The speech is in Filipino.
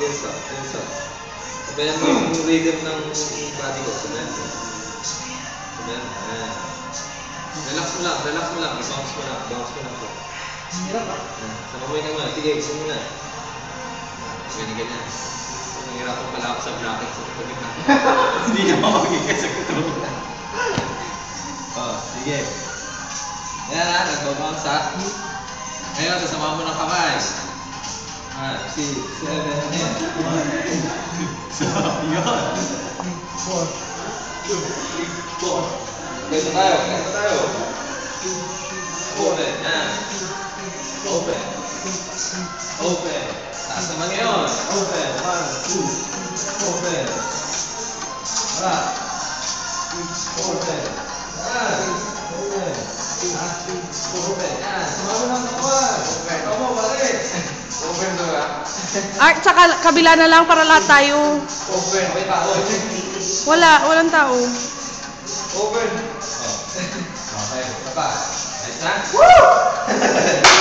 tensa. Sabayan mo yung rhythm ng body ko. Sabayan mo. Ayan. Relax mo lang. I-bounce mo lang. Hirap ah. Sama mo yung naman. Sige, gusto mo na. Ganyan. Nahirapan pala ako sa bracket sa sagot na. Hindi na ako magkikasagot mo. Sige. Yan na, nagbabounce ha. Ngayon, kasama mo ng kamay. 5, 6, 7, 8. So, yun. 4, 2, 3, 4. Ganito tayo. Open, yan. Open. Taas naman ngayon. Open. 1, 2. Open. Wala. Open. Yan. Open. Open. Yan. Sumama lang kawan. Open. Opo, balik. Open to ba? Tsaka kabila na lang para lahat tayo. Open. May tao. Walang tao. Open. Okay. Pa. Nice na? Woo!